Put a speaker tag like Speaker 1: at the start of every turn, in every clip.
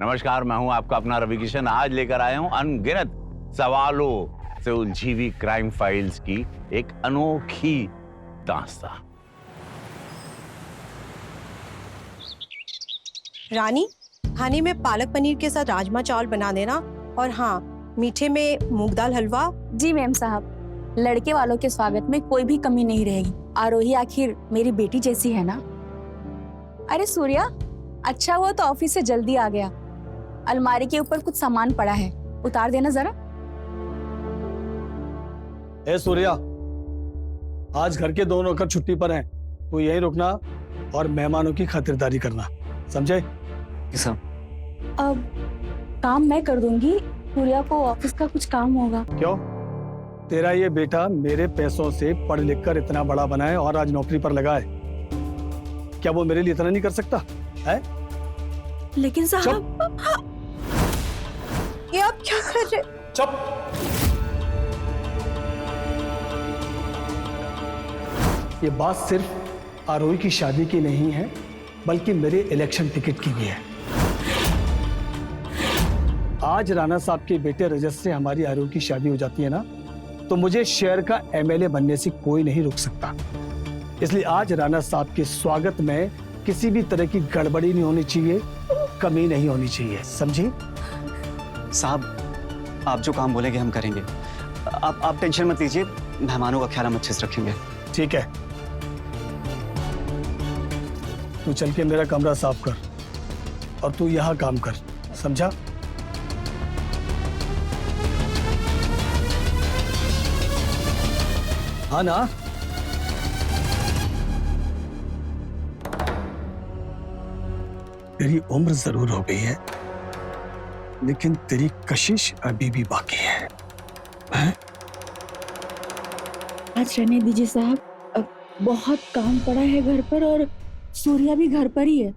Speaker 1: नमस्कार, मैं हूं आपका अपना रवि किशन। आज लेकर आया हूं अनगिनत सवालों से उलझी हुई क्राइम फाइल्स की एक अनोखी दास्तां।
Speaker 2: रानी, खाने में पालक पनीर के साथ राजमा चावल बना देना, और हाँ, मीठे में मूंग दाल हलवा।
Speaker 3: जी मैम साहब, लड़के वालों के स्वागत में कोई भी कमी नहीं रहेगी। आरोही आखिर मेरी बेटी जैसी है ना। अरे सूर्या, अच्छा हुआ तो ऑफिस से जल्दी आ गया। अलमारी के ऊपर कुछ सामान पड़ा है, उतार देना जरा।
Speaker 4: ए सूर्या, आज घर के दोनों नौकर छुट्टी पर हैं, तो यहीं रुकना और मेहमानों की खातिरदारी करना, समझे?
Speaker 3: अब काम मैं कर दूंगी, सूर्या को ऑफिस का कुछ काम होगा।
Speaker 4: क्यों? तेरा ये बेटा मेरे पैसों से पढ़ लिख कर इतना बड़ा बना है और आज नौकरी पर लगा है, क्या वो मेरे लिए इतना नहीं कर सकता है?
Speaker 3: लेकिन साहब,
Speaker 2: ये आप क्या कर रहे?
Speaker 4: चुप। ये बात सिर्फ आरोही की शादी की नहीं है, बल्कि मेरे इलेक्शन टिकट की भी है। आज राणा साहब के बेटे रजत से हमारी आरोही की शादी हो जाती है ना, तो मुझे शहर का एमएलए बनने से कोई नहीं रोक सकता। इसलिए आज राणा साहब के स्वागत में किसी भी तरह की गड़बड़ी नहीं होनी चाहिए, कमी नहीं होनी चाहिए, समझी?
Speaker 5: साहब, आप जो काम बोलेंगे हम करेंगे। आप टेंशन मत लीजिए, मेहमानों का ख्याल हम अच्छे से रखेंगे।
Speaker 4: ठीक है, तू चल के मेरा कमरा साफ कर और तू यहाँ काम कर, समझा? हाँ ना? तेरी उम्र जरूर हो गई है, लेकिन तेरी कशिश अभी भी बाकी है, हैं?
Speaker 3: आज रहने दीजिए साहब, अब बहुत काम पड़ा है घर पर और सूर्या भी घर पर ही है।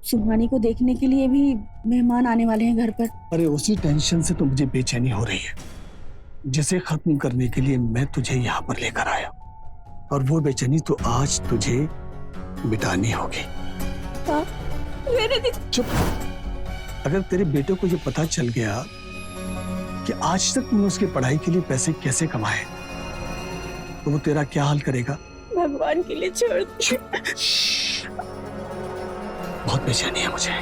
Speaker 3: सुहानी को देखने के लिए भी मेहमान आने वाले हैं घर पर।
Speaker 4: अरे उसी टेंशन से तो मुझे बेचैनी हो रही है, जिसे खत्म करने के लिए मैं तुझे यहाँ पर लेकर आया, और वो बेचैनी तो आज तुझे मिटानी होगी। चुप। अगर तेरे बेटे को ये पता चल गया कि आज तक तुमने उसकी पढ़ाई के लिए पैसे कैसे कमाए, तो वो तेरा क्या हाल करेगा?
Speaker 3: भगवान के लिए छोड़ दो।
Speaker 4: बहुत बेचैनी है मुझे।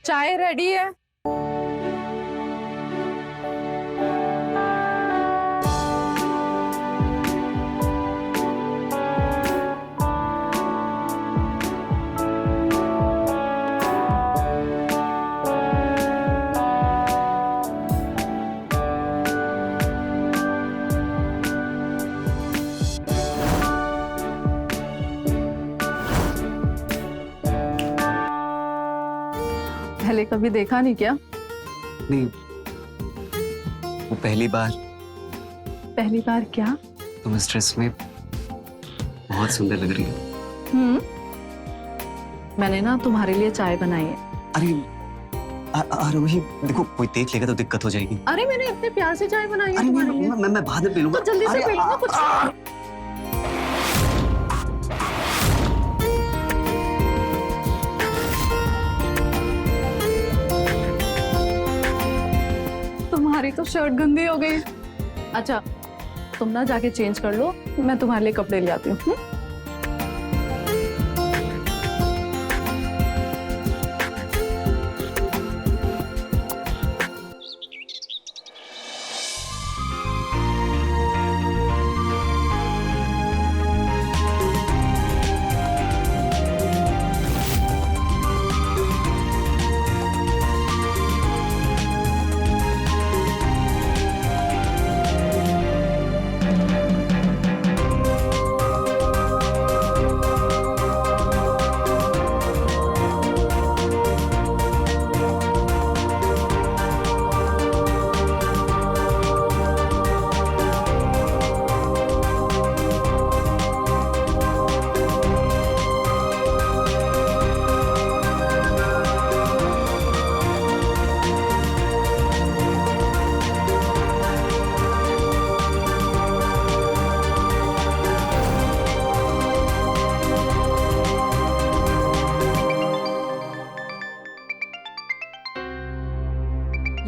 Speaker 2: चाय रेडी है।
Speaker 6: पहले कभी देखा नहीं क्या?
Speaker 5: नहीं, वो पहली बार।
Speaker 6: पहली बार क्या?
Speaker 5: तुम इस ड्रेस में बहुत सुंदर लग रही हो।
Speaker 6: मैंने ना तुम्हारे लिए चाय बनाई है।
Speaker 5: अरे आरोही, देखो कोई देख लेगा तो दिक्कत हो जाएगी।
Speaker 6: अरे मैंने इतने प्यार से चाय बनाई है
Speaker 5: अरे
Speaker 6: तुम्हारे लिए।
Speaker 5: मैं बाद में पी लूंगा।
Speaker 6: तो जल्दी से पी लो ना कुछ। तुम्हारी तो शर्ट गंदी हो गई। अच्छा, तुम ना जाके चेंज कर लो, मैं तुम्हारे लिए कपड़े ले आती हूँ।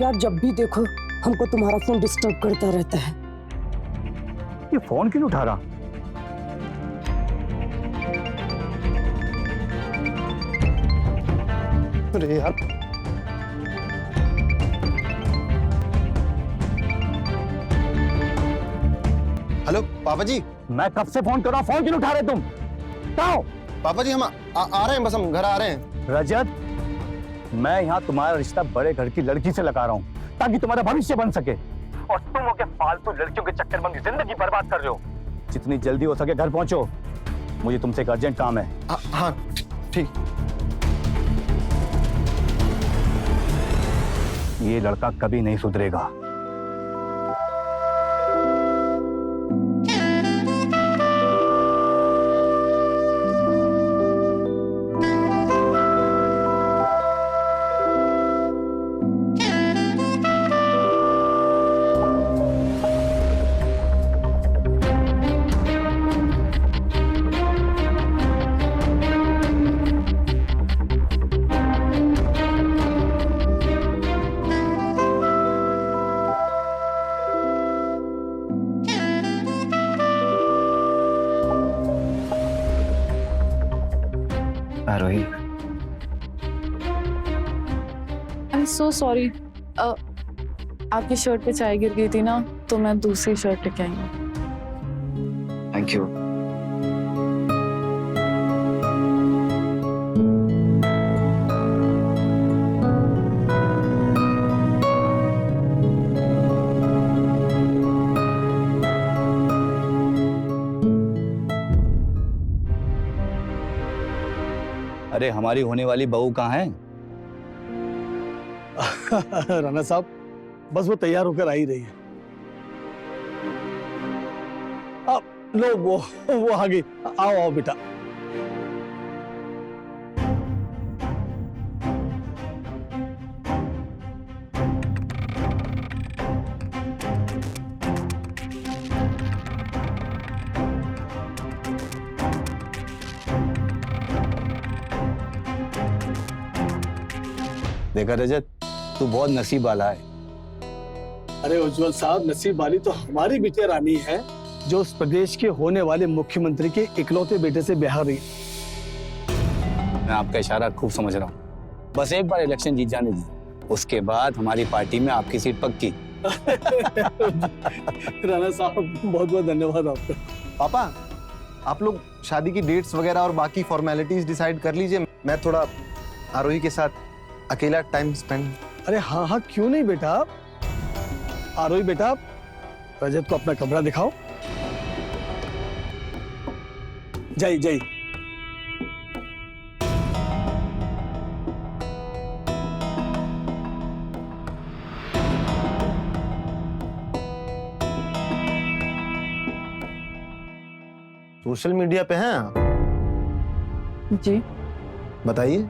Speaker 7: यार जब भी देखो हमको तुम्हारा फोन डिस्टर्ब करता रहता है।
Speaker 4: ये फोन क्यों नहीं उठा रहा?
Speaker 8: अरे यार, हेलो पापा जी।
Speaker 4: मैं कब से फोन कर रहा हूं, फोन क्यों नहीं उठा रहे तुम? कहाँ हो?
Speaker 8: पापा जी हम आ रहे हैं, बस हम घर आ रहे हैं।
Speaker 4: रजत, मैं यहाँ तुम्हारा रिश्ता बड़े घर की लड़की से लगा रहा हूँ ताकि तुम्हारा भविष्य बन सके, और तुम होके फालतू लड़कियों के चक्कर में अपनी जिंदगी बर्बाद कर रहे हो। जितनी जल्दी हो सके घर पहुंचो, मुझे तुमसे एक अर्जेंट काम है।
Speaker 8: हाँ ठीक।
Speaker 4: ये लड़का कभी नहीं सुधरेगा।
Speaker 5: आरोही,
Speaker 6: आई एम सो सॉरी। आपकी शर्ट पे चाय गिर गई थी ना, तो मैं दूसरी शर्ट लेके आई हूँ।
Speaker 5: Thank you.
Speaker 4: अरे हमारी होने वाली बहू कहाँ है?
Speaker 9: राणा साहब, बस वो तैयार होकर आ ही रही है। अब लो वो आ गई। आओ आओ बेटा।
Speaker 4: देखा रजत, तू बहुत नसीब वाला है।
Speaker 9: अरे उज्जवल साहब, नसीब वाली तो हमारी बिटिया रानी है जो उस प्रदेश के होने वाले मुख्यमंत्री के इकलौते बेटे से ब्याह रही।
Speaker 4: मैं आपका इशारा खूब समझ रहा हूँ। बस एक बार इलेक्शन जीत जाने दीजिए, उसके बाद हमारी पार्टी में आपकी सीट पक्की।
Speaker 9: राणा साहब, बहुत बहुत धन्यवाद आपका।
Speaker 8: पापा, आप लोग शादी की डेट्स वगैरह और बाकी फॉर्मेलिटीज डिसाइड कर लीजिए। मैं थोड़ा आरोही के साथ अकेला टाइम स्पेंड।
Speaker 9: अरे हाँ हाँ, क्यों नहीं बेटा। आरोही बेटा, रजत को अपना कमरा दिखाओ। जय जय।
Speaker 8: सोशल मीडिया पे हैं आप?
Speaker 6: जी।
Speaker 8: बताइए।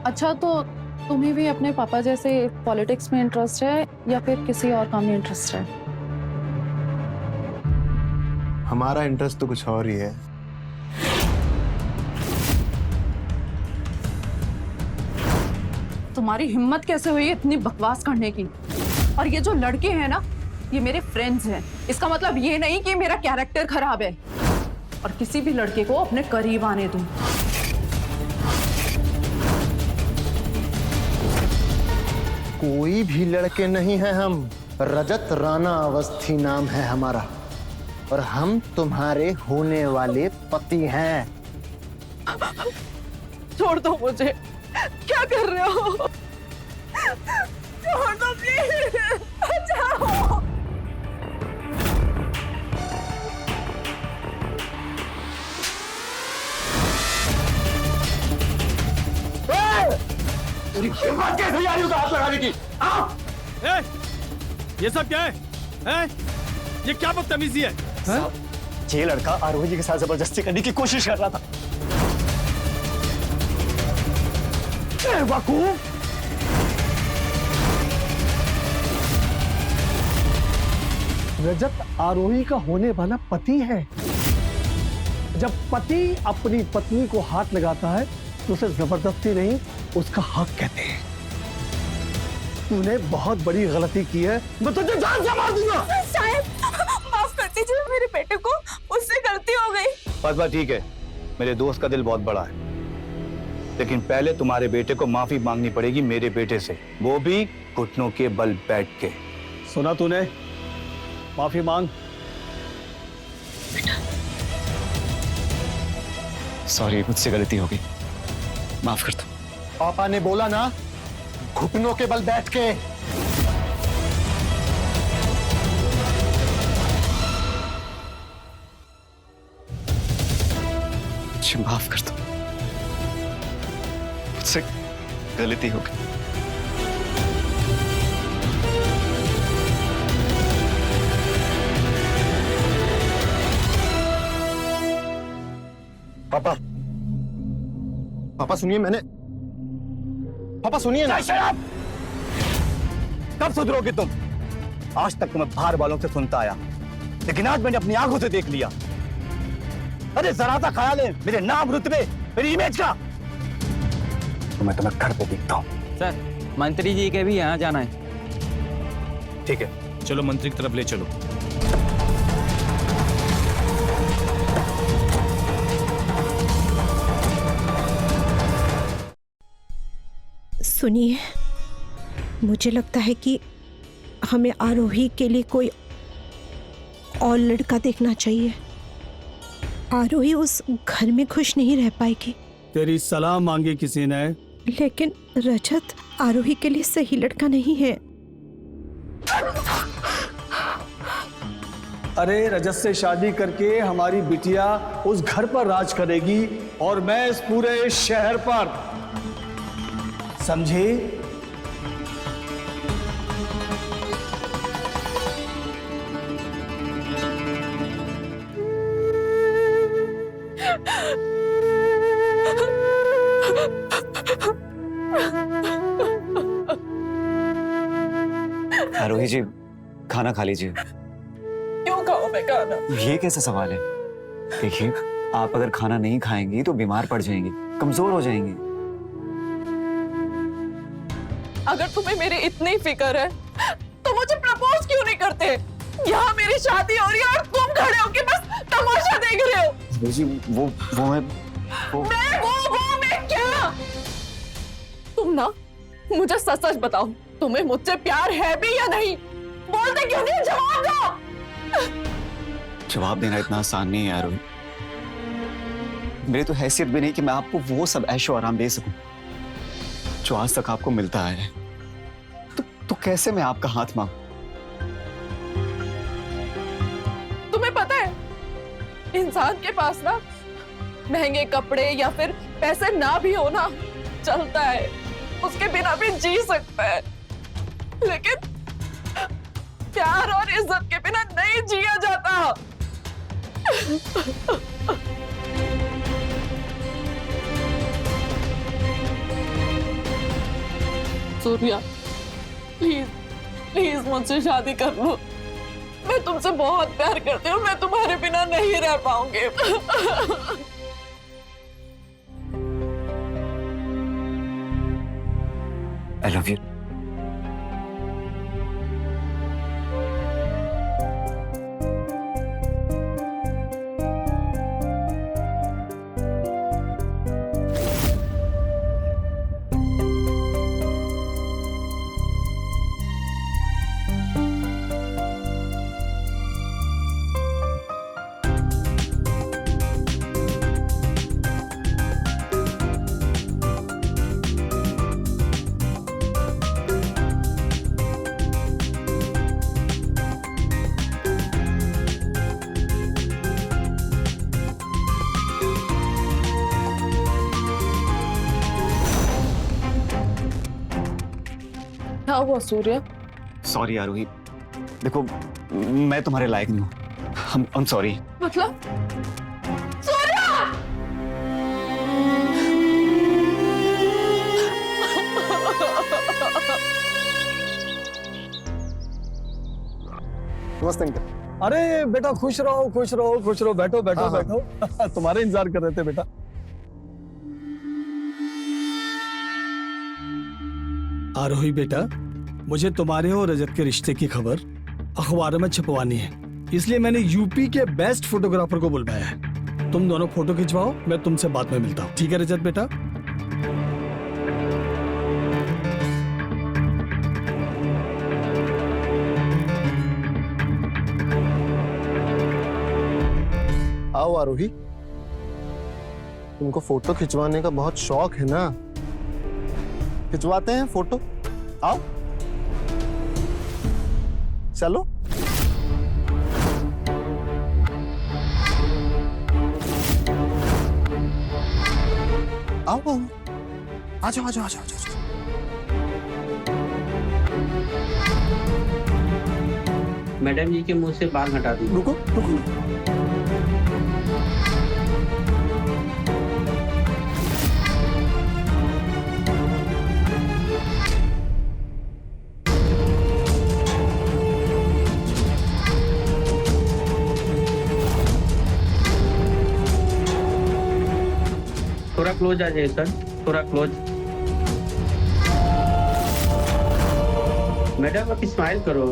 Speaker 6: अच्छा, तो तुम्हें भी अपने पापा जैसे पॉलिटिक्स में इंटरेस्ट है या फिर किसी और काम में इंटरेस्ट है?
Speaker 8: हमारा इंटरेस्ट तो कुछ और ही है।
Speaker 6: तुम्हारी हिम्मत कैसे हुई इतनी बकवास करने की? और ये जो लड़के हैं ना, ये मेरे फ्रेंड्स हैं। इसका मतलब ये नहीं कि मेरा कैरेक्टर खराब है और किसी भी लड़के को अपने करीब आने दूं।
Speaker 8: कोई भी लड़के नहीं है हम। रजत राणा अवस्थी नाम है हमारा, और हम तुम्हारे होने वाले पति हैं।
Speaker 6: छोड़ दो मुझे। क्या कर रहे हो? छोड़ दो प्लीज। बचाओ।
Speaker 4: हिम्मत कैसे जा रही हो हाथ लगाने की?
Speaker 9: ये सब क्या है? ये क्या बदतमीजी है?
Speaker 5: ये लड़का आरोही जी के साथ जबरदस्ती करने की कोशिश कर रहा था।
Speaker 4: रजत आरोही का होने वाला पति है। जब पति अपनी पत्नी को हाथ लगाता है तो उसे जबरदस्ती नहीं, उसका हक कहते हैं। तूने बहुत बड़ी गलती की है, मैं तुझे जान से मार दूंगा।
Speaker 3: साहब माफ कर दीजिए, मेरे बेटे को उससे गलती हो गई।
Speaker 10: बस ठीक है, मेरे दोस्त का दिल बहुत बड़ा है, लेकिन पहले तुम्हारे बेटे को माफी मांगनी पड़ेगी मेरे बेटे से, वो भी घुटनों के बल बैठ के।
Speaker 4: सुना तूने? माफी मांग।
Speaker 5: सॉरी, मुझसे गलती हो गई, माफ कर दो।
Speaker 8: पापा ने बोला ना, घुटनों के बल बैठ के।
Speaker 5: मुझे माफ कर दो, मुझसे गलती हो गई।
Speaker 8: पापा, पापा सुनिए, पापा सुनिए ना।
Speaker 10: शराब! कब सुधरोगे तुम? आज तक तो मैं बाहर वालों से सुनता आया, लेकिन आज मैंने अपनी आंखों से देख लिया। अरे जरा सा ख्याल है मेरे नाम, रुतबे, मेरी इमेज का, तो मैं तुम्हें घर पे देखता हूँ।
Speaker 11: सर, मंत्री जी के भी यहाँ जाना है।
Speaker 10: ठीक है,
Speaker 12: चलो मंत्री की तरफ ले चलो।
Speaker 2: सुनिए, मुझे लगता है कि हमें आरोही के लिए कोई और लड़का देखना चाहिए। आरोही उस घर में खुश नहीं रह पाएगी।
Speaker 4: तेरी सलाह मांगी किसी ने,
Speaker 2: लेकिन रजत आरोही के लिए सही लड़का नहीं है।
Speaker 4: अरे रजत से शादी करके हमारी बिटिया उस घर पर राज करेगी और मैं इस पूरे शहर पर, समझे?
Speaker 5: आरोही जी, खाना खा लीजिए।
Speaker 3: क्यों खाओ मैं खाना?
Speaker 5: ये कैसा सवाल है? देखिए, आप अगर खाना नहीं खाएंगी तो बीमार पड़ जाएंगी, कमजोर हो जाएंगी।
Speaker 6: अगर तुम्हें मेरी इतनी फिक्र है तो मुझे प्रपोज क्यों नहीं करते? यहाँ मेरी शादी हो रही है और तुम खड़े होके बस तमाशा देख रहे हो।
Speaker 5: जी, वो
Speaker 6: मैं क्या? तुम ना मुझे सच सच बताओ, तुम्हें मुझसे प्यार है भी या नहीं? बोलते क्यों नहीं? जवाब दो।
Speaker 5: जवाब देना इतना आसान नहीं है आरोही। मेरी तो हैसियत भी नहीं कि मैं आपको वो सब ऐशो आराम दे सकूं जो आज तक आपको मिलता है। तो कैसे मैं आपका हाथ मांगू?
Speaker 6: तुम्हें पता है, इंसान के पास ना महंगे कपड़े या फिर पैसे ना भी हो ना, चलता है, उसके बिना भी जी सकता है, लेकिन प्यार और इज्जत के बिना नहीं जिया जाता। सूर्या, प्लीज प्लीज मुझसे शादी कर लो। मैं तुमसे बहुत प्यार करती हूँ, मैं तुम्हारे बिना नहीं रह पाऊंगी।
Speaker 5: I love you.
Speaker 6: क्या हुआ सूर्य?
Speaker 5: सॉरी आरोही, देखो मैं तुम्हारे लायक नहीं हूँ। I'm sorry।
Speaker 6: मतलब सूर्या!
Speaker 8: नमस्ते अंकल।
Speaker 9: अरे बेटा खुश रहो खुश रहो खुश रहो, बैठो बैठो
Speaker 8: हाँ, हाँ।
Speaker 9: बैठो तुम्हारा इंतजार कर रहे थे बेटा। आरोही बेटा, मुझे तुम्हारे और रजत के रिश्ते की खबर अखबारों में छपवानी है, इसलिए मैंने यूपी के बेस्ट फोटोग्राफर को बुलवाया है। तुम दोनों फोटो खिंचवाओ, मैं तुमसे बाद में मिलता हूँ। ठीक है रजत बेटा?
Speaker 8: आओ आरोही, तुमको फोटो खिंचवाने का बहुत शौक है ना, खिंचवाते हैं फोटो। आओ चलो। आओ आओ, आ जाओ आ जाओ आ जाओ आ जाओ।
Speaker 11: मैडम जी के मुंह से बाल हटा दीजिए।
Speaker 8: रुको रुको,
Speaker 11: थोड़ा क्लोज आ जाइए सर, थोड़ा क्लोज। मैडम आप स्माइल करो,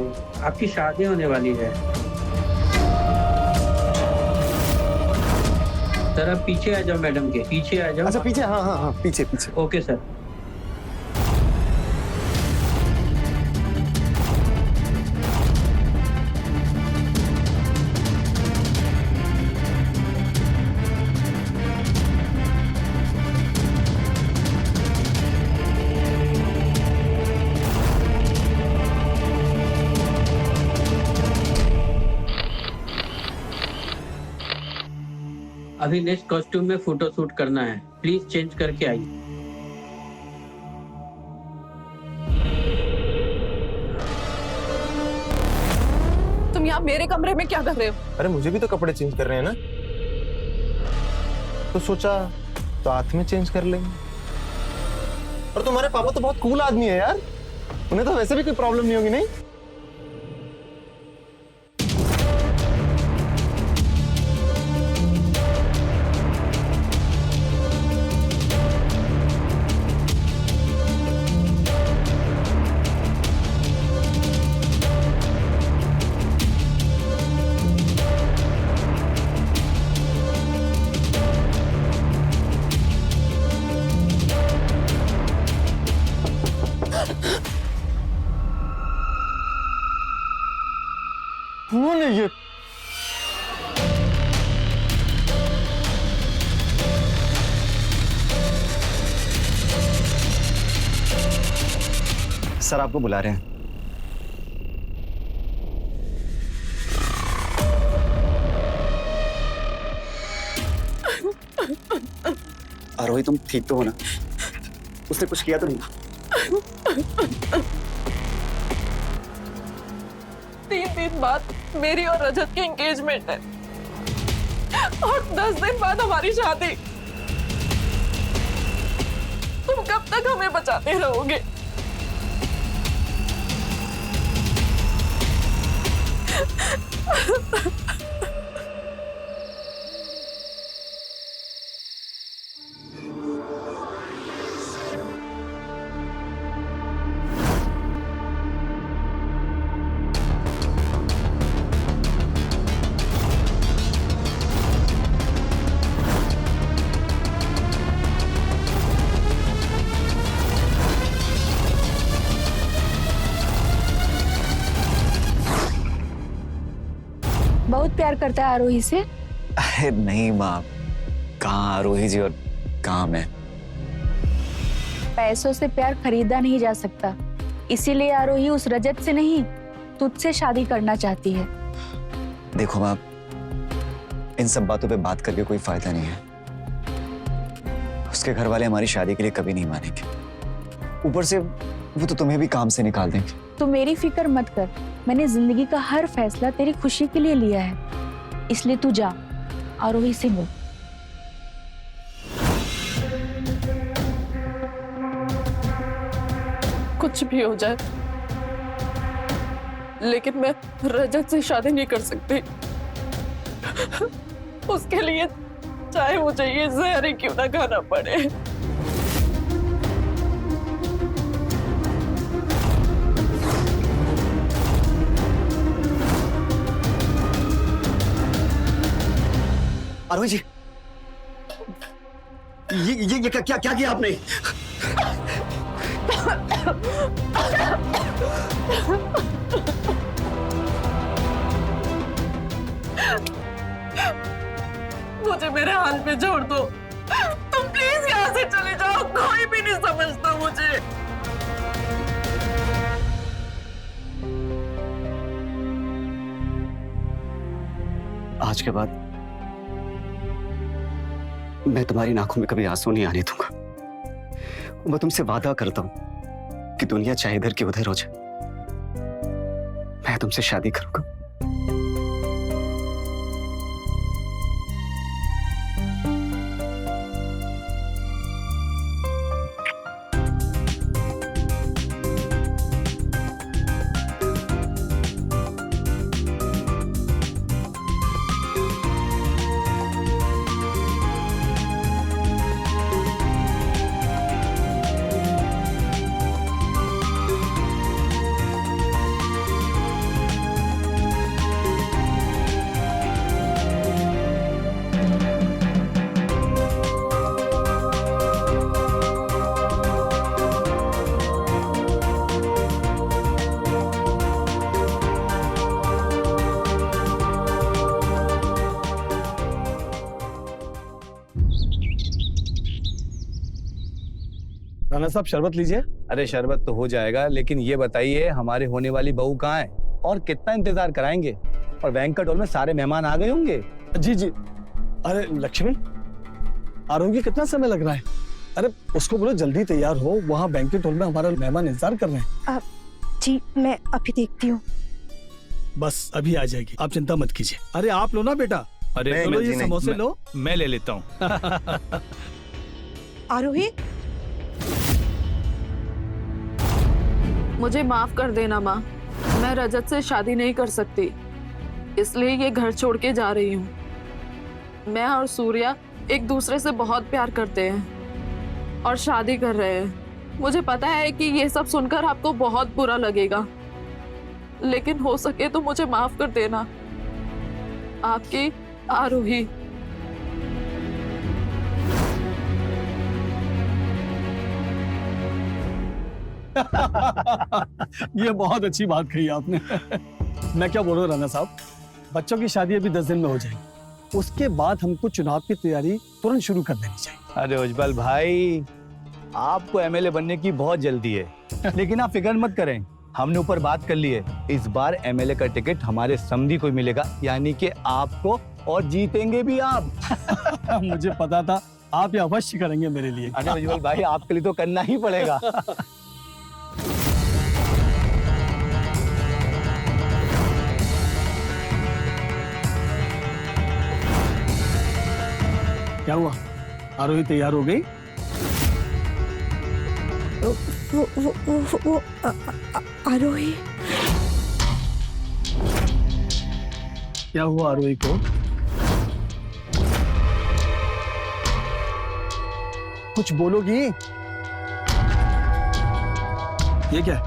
Speaker 11: आपकी शादी होने वाली है। सर आप पीछे आ जाओ, मैडम के पीछे आ जाओ।
Speaker 8: अच्छा पीछे, हाँ हाँ हाँ पीछे पीछे।
Speaker 11: Okay sir. अभी नेक्स्ट कॉस्ट्यूम में फोटो शूट करना है, प्लीज चेंज करके आइए।
Speaker 6: तुम यहाँ मेरे कमरे में क्या कर रहे हो?
Speaker 8: अरे मुझे भी तो कपड़े चेंज कर रहे हैं ना, तो सोचा साथ में चेंज कर लेंगे। और तुम्हारे पापा तो बहुत कूल आदमी है यार, उन्हें तो वैसे भी कोई प्रॉब्लम नहीं होगी। नहीं कौन है ये?
Speaker 5: सर आपको बुला रहे हैं। आरोही तुम ठीक तो हो ना? उसने कुछ किया तो नहीं?
Speaker 6: 3 दिन बाद मेरी और रजत की एंगेजमेंट है और 10 दिन बाद हमारी शादी। तुम कब तक हमें बचाते रहोगे?
Speaker 3: बहुत प्यार करता है आरोही से।
Speaker 5: अरे नहीं माँ, कहाँ आरोही जी और कहाँ मैं।
Speaker 3: पैसों से प्यार खरीदा नहीं जा सकता, इसीलिए आरोही उस रजत से नहीं तुझसे शादी करना चाहती है।
Speaker 5: देखो माँ, इन सब बातों पे बात करके कोई फायदा नहीं है। उसके घर वाले हमारी शादी के लिए कभी नहीं मानेंगे। ऊपर से वो तो तुम्हें भी काम से निकाल देंगे।
Speaker 3: तू मेरी फिक्र मत कर, मैंने जिंदगी का हर फैसला तेरी खुशी के लिए लिया है, इसलिए तू जा आरोही से मिल।
Speaker 6: कुछ भी हो जाए, लेकिन मैं रजत से शादी नहीं कर सकती। उसके लिए चाहे मुझे ये जहर ही क्यों ना खाना पड़े।
Speaker 5: आरोही जी, ये क्या क्या किया आपने?
Speaker 6: मुझे मेरे हाल पे छोड़ दो। तुम प्लीज यहाँ से चले जाओ, कोई भी नहीं समझता मुझे।
Speaker 5: आज के बाद मैं तुम्हारी आंखों में कभी आंसू नहीं आने दूंगा। मैं तुमसे वादा करता हूं कि दुनिया चाहे इधर की उधर हो जाए, मैं तुमसे शादी करूंगा।
Speaker 9: राणा साहब शरबत लीजिए।
Speaker 10: अरे शरबत तो हो जाएगा, लेकिन ये बताइए हमारे होने वाली बहू कहाँ है और कितना इंतजार कराएंगे? और बैंक्वेट हॉल में सारे मेहमान आ गए होंगे।
Speaker 9: जी जी। अरे लक्ष्मी, आरोही कितना समय लग रहा है? अरे उसको बोलो जल्दी तैयार हो, वहाँ बैंक्वेट हॉल में हमारा मेहमान इंतजार कर रहे हैं।
Speaker 2: जी मैं अभी देखती हूँ।
Speaker 9: बस अभी आ जाएगी, आप चिंता मत कीजिए। अरे आप लो ना बेटा। अरे लो ये समोसे लो।
Speaker 10: मैं ले लेता हूँ।
Speaker 2: आरोही,
Speaker 6: मुझे माफ कर देना माँ, मैं रजत से शादी नहीं कर सकती, इसलिए ये घर छोड़ के जा रही हूँ। मैं और सूर्या एक दूसरे से बहुत प्यार करते हैं और शादी कर रहे हैं। मुझे पता है कि ये सब सुनकर आपको बहुत बुरा लगेगा, लेकिन हो सके तो मुझे माफ कर देना। आपकी आरोही।
Speaker 9: ये बहुत अच्छी बात कही आपने। मैं क्या बोल रहा हूँ राणा साहब, बच्चों की शादी अभी 10 दिन में हो जाएगी, उसके बाद हमको चुनाव की तैयारी तुरंत शुरू कर देनी चाहिए।
Speaker 10: अरे उज्जवल भाई, आपको एमएलए बनने की बहुत जल्दी है, लेकिन आप फिक्र मत करें, हमने ऊपर बात कर ली है। इस बार एमएलए का टिकट हमारे समधी को मिलेगा, यानी कि आपको, और जीतेंगे भी आप।
Speaker 9: मुझे पता था आप ये अवश्य करेंगे मेरे लिए।
Speaker 10: अरे उज्जवल भाई, आपके लिए तो करना ही पड़ेगा।
Speaker 9: क्या हुआ, आरोही तैयार हो गई?
Speaker 2: वो आरोही।
Speaker 9: क्या हुआ आरोही को? कुछ बोलोगी? ये क्या?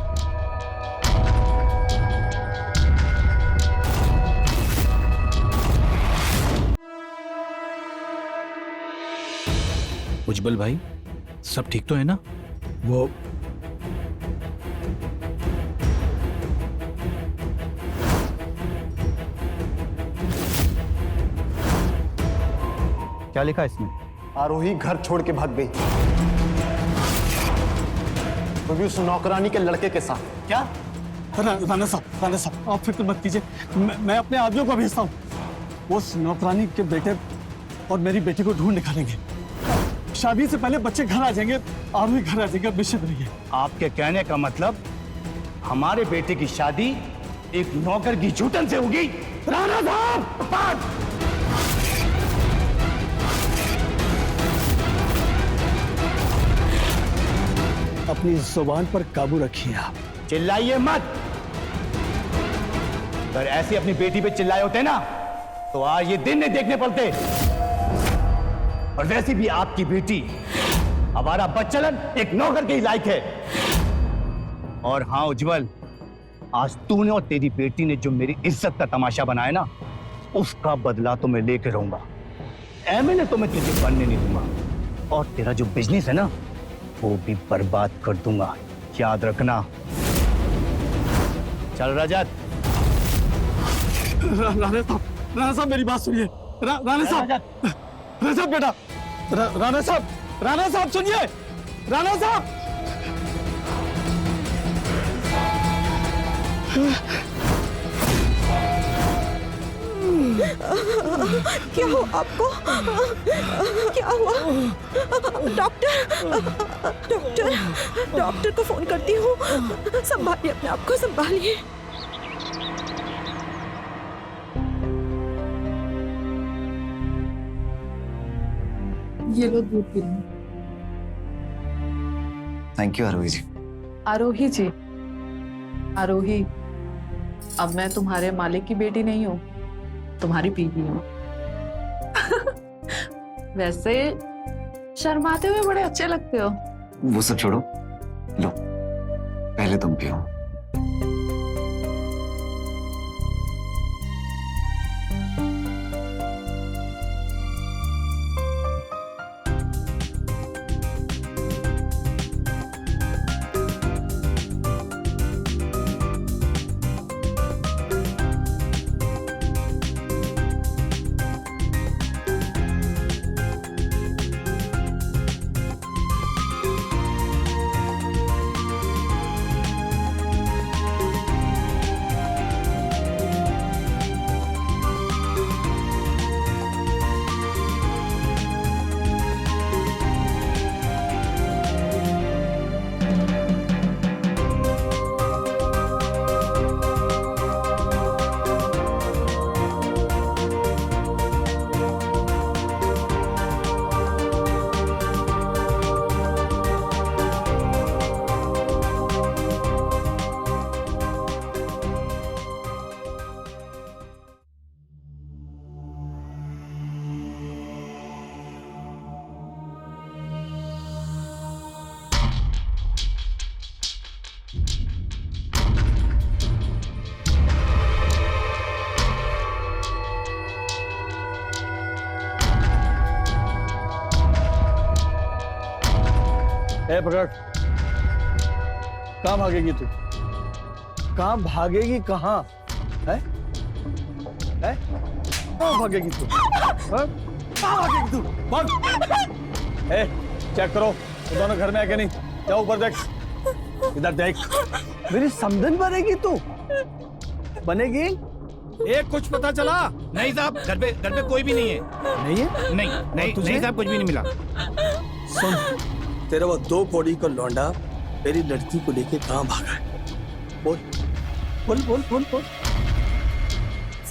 Speaker 10: उज्जवल भाई, सब ठीक तो है ना?
Speaker 9: वो
Speaker 10: क्या लिखा इसमें?
Speaker 8: आरोही घर छोड़ के भाग गई, वो भी उस नौकरानी के लड़के के साथ।
Speaker 9: क्या? राणा साहब आप फिक्र मत कीजिए, मैं अपने आदमियों को भेजता हूँ। वो उस नौकरानी के बेटे और मेरी बेटी को ढूंढ निकालेंगे। शादी से पहले बच्चे घर आ जाएंगे, आरोही घर आ जाएंगे, निश्चित रहिए।
Speaker 10: आपके कहने का मतलब हमारे बेटे की शादी एक नौकर की जूठन से होगी? राणा साहब,
Speaker 9: अपनी जुबान पर काबू रखिए आप।
Speaker 10: चिल्लाइए मत। अगर ऐसे अपनी बेटी पे चिल्लाए होते ना तो आज ये दिन नहीं देखने पड़ते। और वैसे भी आपकी बेटी हमारा बच्चलन एक नौकर के ही लायक है। और हाँ उज्जवल, आज तूने और तेरी बेटी ने जो मेरी इज्जत का तमाशा बनाया ना, उसका बदला तो मैं लेके रहूंगा। एमएलए तो मैं तुझे बनने नहीं दूंगा, और तेरा जो बिजनेस है ना वो भी बर्बाद कर दूंगा, याद रखना। चल रजत।
Speaker 9: राणा साहब मेरी बात सुनिए। राणा साहब बेटा, राणा साहब सुनिए। राणा साहब
Speaker 2: क्या हुआ आपको? क्या हुआ? डॉक्टर को फोन करती हूँ। संभालिए अपने आप को, संभालिए।
Speaker 6: ये लो दूध पी लो।
Speaker 5: थैंक यू आरोही जी।
Speaker 6: आरोही जी, आरोही, अब मैं तुम्हारे मालिक की बेटी नहीं हूँ, तुम्हारी बीवी हूँ। वैसे शर्माते हुए बड़े अच्छे लगते हो।
Speaker 5: वो सब छोड़ो, लो पहले तुम पियो।
Speaker 9: ए प्रकट, कहाँ भागेगी तू? कहाँ भागेगी? कहाँ है? कहाँ भागेगी तू? कहाँ भागेगी तू? भाग! ए, चेक करो तो दोनों घर में है कि नहीं। जाओ ऊपर देख, इधर देख। मेरी समधन बनेगी तू? बनेगी?
Speaker 10: एक कुछ पता चला? नहीं साहब, घर पे कोई भी नहीं है।
Speaker 9: नहीं है?
Speaker 10: नहीं साहब, कुछ भी नहीं मिला।
Speaker 9: सुन, तेरा वो 2 कौड़ी का लौंडा मेरी लड़की को लेके कहाँ भागा है? बोल बोल बोल बोल बोल।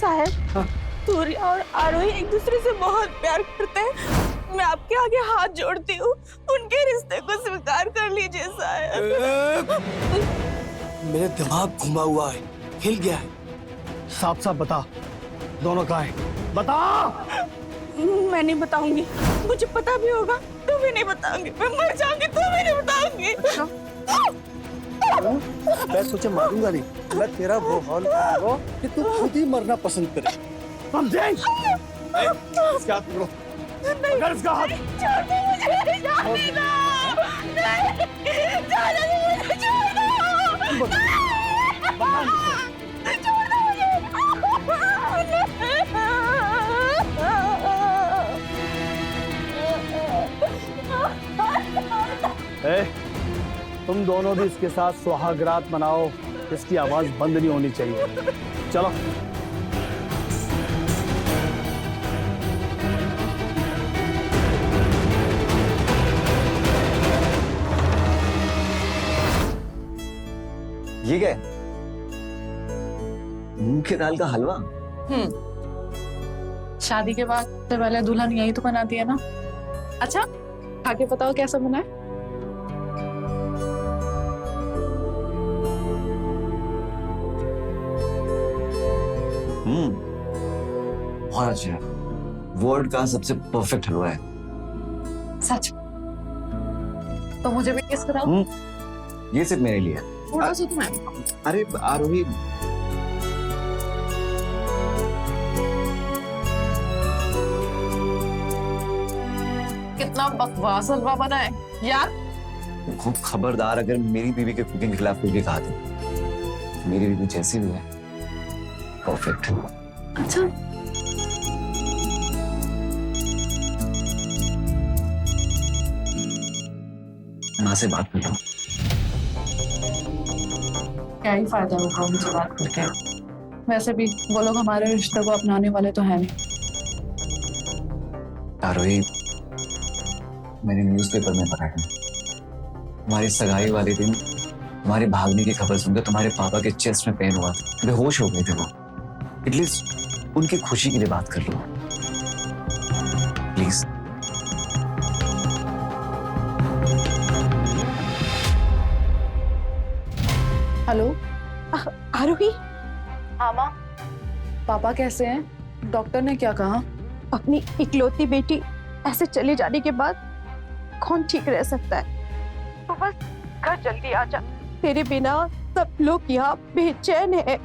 Speaker 2: साहब,
Speaker 9: हाँ?
Speaker 2: सूर्या और आरोही एक दूसरे से बहुत प्यार करते हैं। मैं आपके आगे हाथ जोड़ती हूँ, उनके रिश्ते को स्वीकार कर लीजिए साहब।
Speaker 9: मेरे दिमाग घुमा हुआ है, हिल गया है। साफ साफ बता, दोनों कहाँ हैं? बता।
Speaker 2: मैं नहीं बताऊंगी, मुझे पता भी होगा तो भी नहीं बताऊंगी। मैं मर जाऊंगी तो भी नहीं बताऊंगी।
Speaker 9: मैं तुझे मारूंगा नहीं, मैं तेरा वो हाल करूंगा कि तू खुद ही मरना पसंद करे। समझे? इसका हाथ पकड़ो। पकड़ इसका हाथ।
Speaker 2: छोड़ दो मुझे, जाने दो। नहीं, जाने दो मुझे, छोड़ दो। छोड़ दो
Speaker 9: मुझे। तुम दोनों भी इसके साथ सुहागरात मनाओ, इसकी आवाज बंद नहीं होनी चाहिए। चलो।
Speaker 5: ये क्या है? मूंग की दाल का हलवा?
Speaker 6: शादी के बाद सबसे पहले दुल्हन यही तो बनाती है ना। अच्छा, खा के बताओ कैसा बना है।
Speaker 5: बहुत अच्छा है, वर्ल्ड का सबसे परफेक्ट हलवा है।
Speaker 6: सच? तो मुझे भी टेस्ट कराओ।
Speaker 5: ये सिर्फ मेरे लिए है।
Speaker 6: थोड़ा सा तो मैं भी।
Speaker 5: अरे आरोही,
Speaker 6: कितना बकवास हलवा बना है यार।
Speaker 5: खूब खबरदार अगर मेरी बीवी के कुकिंग के खिलाफ कुछ भी कहा तो। मेरी बीवी जैसी भी है परफेक्ट।
Speaker 6: अच्छा,
Speaker 5: माँ से बात करता हूँ।
Speaker 6: क्या ही फायदा होगा उनसे बात करके। वैसे भी वो लोग हमारे रिश्ते को अपनाने वाले तो है नहीं।
Speaker 5: आरोही, मैंने न्यूज़पेपर में पढ़ा है, तुम्हारी सगाई वाले दिन तुम्हारे भागने की खबर सुनकर तुम्हारे पापा के चेस्ट में पेन हुआ था, बेहोश हो गए थे वो। एटलीस्ट उनकी खुशी के लिए बात कर लो प्लीज।
Speaker 6: हेलो
Speaker 2: आरोही,
Speaker 6: हाँ माँ, पापा कैसे हैं? डॉक्टर ने क्या कहा?
Speaker 2: अपनी इकलौती बेटी ऐसे चले जाने के बाद कौन ठीक रह सकता है? तो बस घर जल्दी आ जा, तेरे बिना सब लोग यहाँ बेचैन है।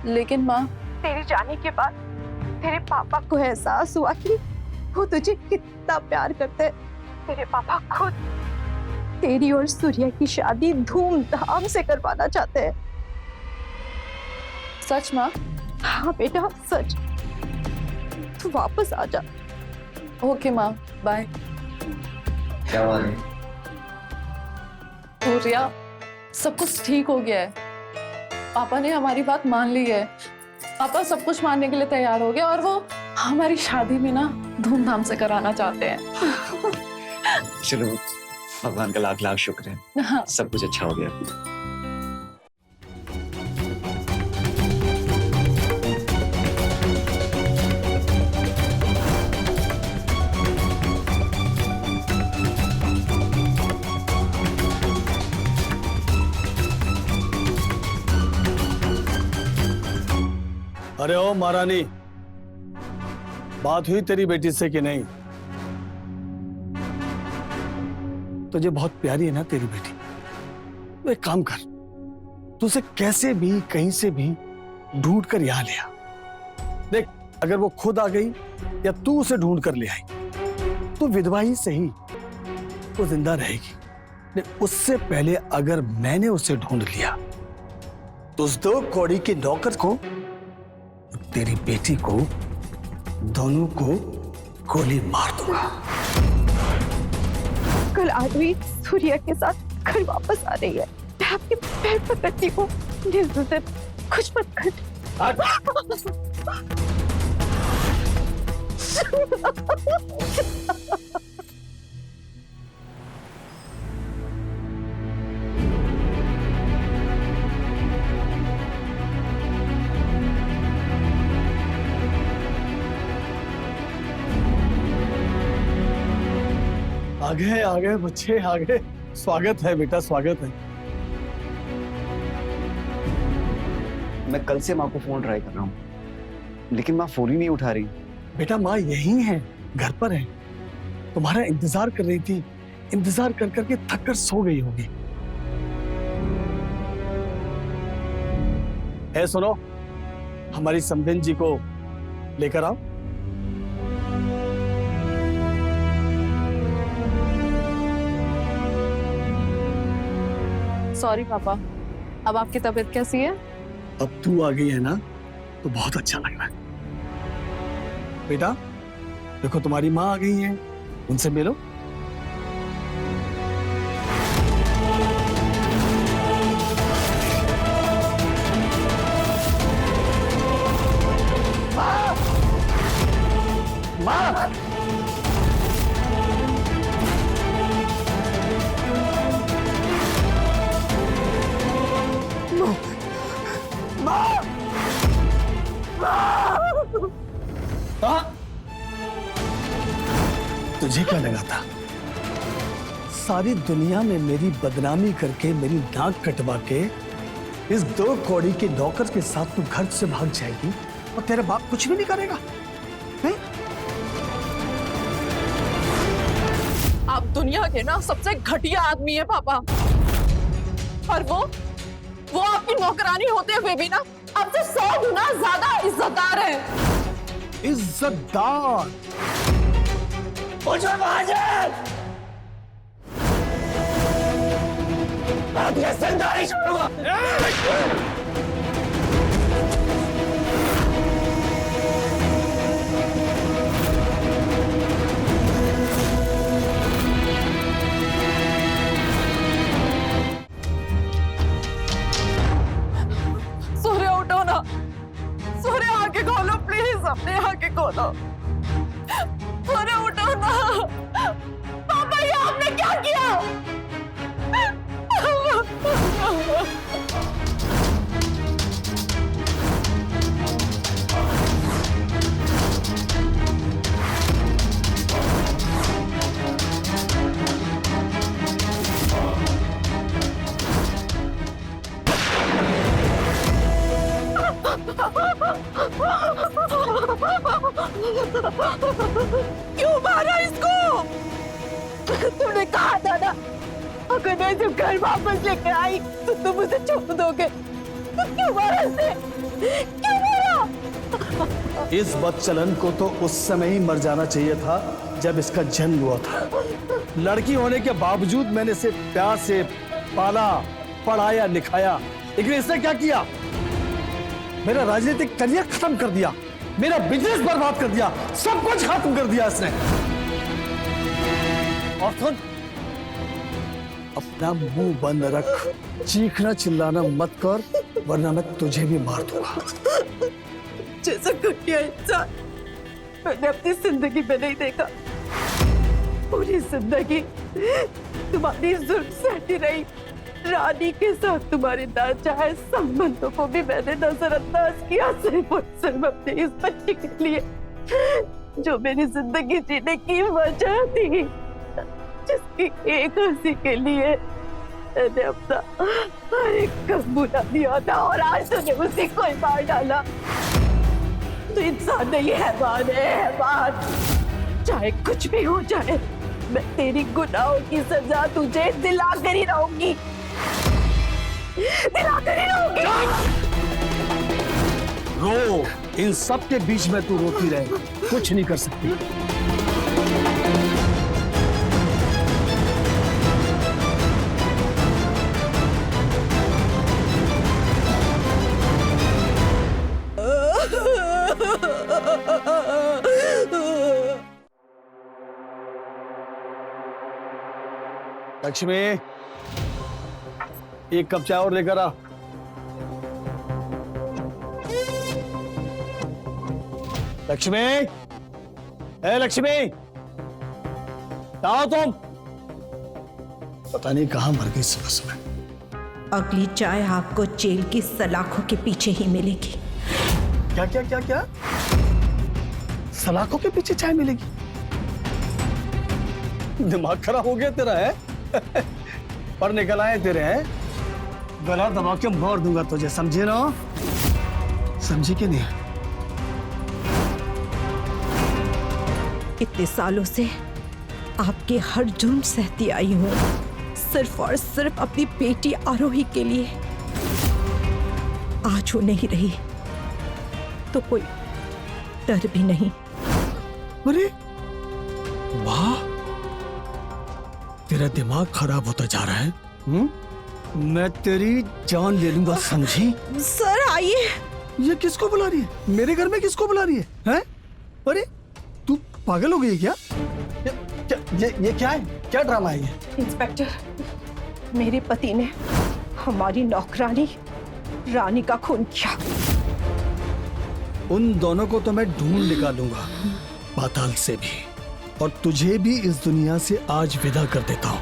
Speaker 6: लेकिन माँ,
Speaker 2: तेरे जाने के बाद तेरे पापा को एहसास हुआ कि वो तुझे कितना प्यार करते हैं। तेरे पापा खुद तेरी और सूर्या की शादी धूमधाम से करवाना चाहते हैं।
Speaker 6: सच माँ?
Speaker 2: हाँ बेटा, सच। तू वापस आ जा।
Speaker 6: ओके माँ, बाय।
Speaker 5: क्या बात है?
Speaker 6: सूर्या, सब कुछ ठीक हो गया है। पापा ने हमारी बात मान ली है। पापा सब कुछ मानने के लिए तैयार हो गए और वो हमारी शादी भी ना धूमधाम से कराना चाहते हैं।
Speaker 5: चलो, भगवान का लाख लाख शुक्र है,
Speaker 6: हाँ।
Speaker 5: सब कुछ अच्छा हो गया।
Speaker 9: अरे ओ महारानी, बात हुई तेरी बेटी से कि नहीं? तुझे बहुत प्यारी है ना तेरी बेटी? तो एक काम कर, तू उसे कैसे भी कहीं से भी ढूंढ कर यहाँ ले आ। देख, अगर वो खुद आ गई या तू उसे ढूंढ कर ले आई तो विधवा ही सही, वो जिंदा रहेगी। लेकिन उससे पहले अगर मैंने उसे ढूंढ लिया तो उस 2 कौड़ी के नौकर को, तेरी बेटी को, दोनों को गोली मार दूंगा।
Speaker 2: कल आरोही सूर्या के साथ घर वापस आ रही है। मैं आपके पैर पकड़ती हूँ, कुछ मत कर।
Speaker 9: आ गए बच्चे, आ गए। स्वागत है बेटा, स्वागत है।
Speaker 5: मैं कल से माँ को फोन ट्राई कर रहा हूँ, लेकिन माँ फोन ही नहीं उठा रही।
Speaker 9: बेटा, माँ यहीं है, घर पर है, तुम्हारा इंतजार कर रही थी। इंतजार कर करके थक कर सो गई होगी। है, सुनो, हमारी समधिन जी को लेकर आओ।
Speaker 6: सॉरी पापा, अब आपकी तबीयत कैसी है?
Speaker 9: अब तू आ गई है ना, तो बहुत अच्छा लग रहा है। बेटा, देखो तुम्हारी माँ आ गई है, उनसे मिलो। माँ! तुझे क्या लगा था सारी दुनिया में मेरी बदनामी करके, मेरी नाक कटवा के इस 2 कौड़ी के नौकर के साथ तू घर से भाग जाएगी और तेरा बाप कुछ भी नहीं करेगा?
Speaker 6: दुनिया के ना सबसे घटिया आदमी है पापा। और वो आपकी नौकरानी होते हुए भी ना आपसे 100 गुना ज्यादा इज्जतदार है।
Speaker 9: इज्जतदार?
Speaker 10: सरदारी छोड़ूंगा।
Speaker 6: सूर्य उठो ना, सूर्य आंखें खोलो प्लीज, अपने आंखें खोलो। सूर्य उठो ना। पापा ये आपने क्या किया? क्यों मारा इसको? तुमने कहा था ना अगर मैं जब घर वापस लेकर आई तो तुम उसे छोड़ दोगे। तो क्यों मारा इसे? क्यों मारा?
Speaker 9: इस बदचलन को तो उस समय ही मर जाना चाहिए था जब इसका जन्म हुआ था। लड़की होने के बावजूद मैंने इसे प्यार से पाला, पढ़ाया, लिखाया, लेकिन इसने क्या किया? मेरा राजनीतिक करियर खत्म कर दिया, मेरा बिजनेस बर्बाद कर दिया, सब कुछ खत्म कर दिया इसने। और सुन, अपना मुंह बंद रख, चीखना चिल्लाना मत कर, वरना मैं तुझे भी मार दूंगा।
Speaker 6: जैसा घटिया इंसान मैंने अपनी जिंदगी में नहीं देखा। पूरी जिंदगी तुम्हारी जुल्म सहती रही। रानी के साथ तुम्हारे नाजायज संबंधों को भी मैंने नजरअंदाज किया, सिर्फ और सिर्फ अपने इस बच्चे के लिए जो मेरी जिंदगी जीने की वजह थी, जिसकी एक हंसी के लिए मैंने अपना हर एक कदम बुला दिया था, और आज तूने उसी को ही मार डाला। तो इंसान नहीं, हैवान है, हैवान। चाहे कुछ भी हो जाए, मैं तेरी गुनाहों की सजा तुझे दिला कर ही रहूंगी, दिला कर ही रहूंगी।
Speaker 9: रो, इन सब के बीच में तू रोती रहे, कुछ नहीं कर सकती। लक्ष्मी, एक कप चाय और लेकर आ। लक्ष्मी, ए लक्ष्मी, आओ तुम। पता नहीं कहां मर गई सुबह सुबह।
Speaker 2: अगली चाय आपको जेल की सलाखों के पीछे ही मिलेगी।
Speaker 9: क्या क्या क्या क्या? सलाखों के पीछे चाय मिलेगी? दिमाग खराब हो गया तेरा है? पर निकल आए तेरे हैं, गला दबा के मार दूंगा तुझे, समझे ना? समझी कि नहीं?
Speaker 2: इतने सालों से आपके हर जुर्म सहती आई हूँ, सिर्फ और सिर्फ अपनी बेटी आरोही के लिए। आज वो नहीं रही तो कोई डर भी नहीं।
Speaker 9: अरे वाह, तेरा दिमाग खराब होता जा रहा है। मैं तेरी जान ले लूंगा, समझी?
Speaker 2: सर आइए।
Speaker 9: ये किसको बुला रही है? मेरे घर में किसको बुला रही है? हैं? अरे तू पागल हो गई क्या? ये क्या है? क्या ड्रामा है ये?
Speaker 2: इंस्पेक्टर, मेरे पति ने हमारी नौकरानी रानी का खून किया।
Speaker 9: उन दोनों को तो मैं ढूंढ निकालूंगा पाताल से भी, और तुझे भी इस दुनिया से आज विदा कर देता हूं।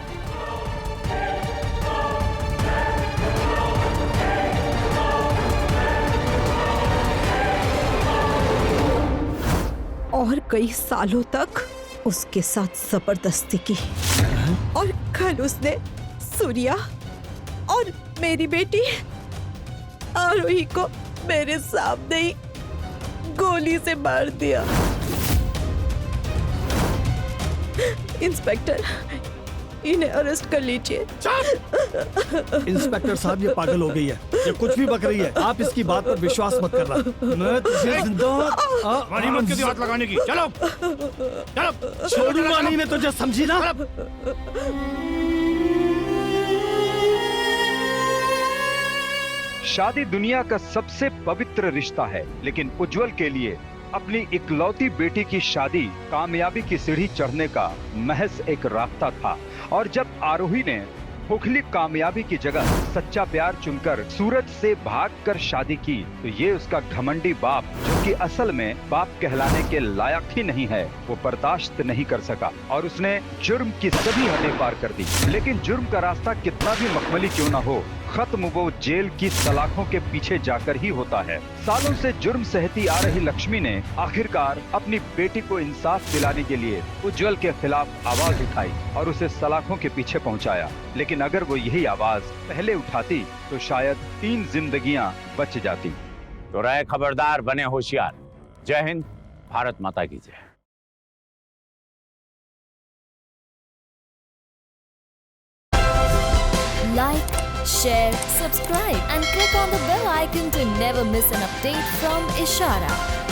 Speaker 2: और कई सालों तक उसके साथ जबरदस्ती की, और कल उसने सूर्या और मेरी बेटी आरोही को मेरे सामने ही गोली से मार दिया। इंस्पेक्टर, इन्हें अरेस्ट कर लीजिए।
Speaker 9: इंस्पेक्टर साहब, ये पागल हो गई है, ये कुछ भी बक रही है। आप इसकी बात पर विश्वास मत करना। मैं तुझे
Speaker 10: मानी मत क्यों हाथ लगाने की? चलो चलो,
Speaker 9: छोड़ूंगा नहीं मैं तुझे, समझी ना?
Speaker 12: शादी दुनिया का सबसे पवित्र रिश्ता है, लेकिन उज्जवल के लिए अपनी इकलौती बेटी की शादी कामयाबी की सीढ़ी चढ़ने का महज एक रास्ता था। और जब आरोही ने खोखली कामयाबी की जगह सच्चा प्यार चुनकर सूरज से भागकर शादी की, तो ये उसका घमंडी बाप, जो कि असल में बाप कहलाने के लायक ही नहीं है, वो बर्दाश्त नहीं कर सका और उसने जुर्म की सभी हदें पार कर दी। लेकिन जुर्म का रास्ता कितना भी मखमली क्यों ना हो, खत्म वो जेल की सलाखों के पीछे जाकर ही होता है। सालों से जुर्म सहती आ रही लक्ष्मी ने आखिरकार अपनी बेटी को इंसाफ दिलाने के लिए उज्जवल के खिलाफ आवाज उठाई और उसे सलाखों के पीछे पहुंचाया। लेकिन अगर वो यही आवाज पहले उठाती तो शायद 3 जिंदगियां बच जाती।
Speaker 1: तो रहे खबरदार, बने होशियार। जय हिंद, भारत माता की जय।
Speaker 13: Like, share, subscribe and click on the bell icon to never miss an update from Ishara.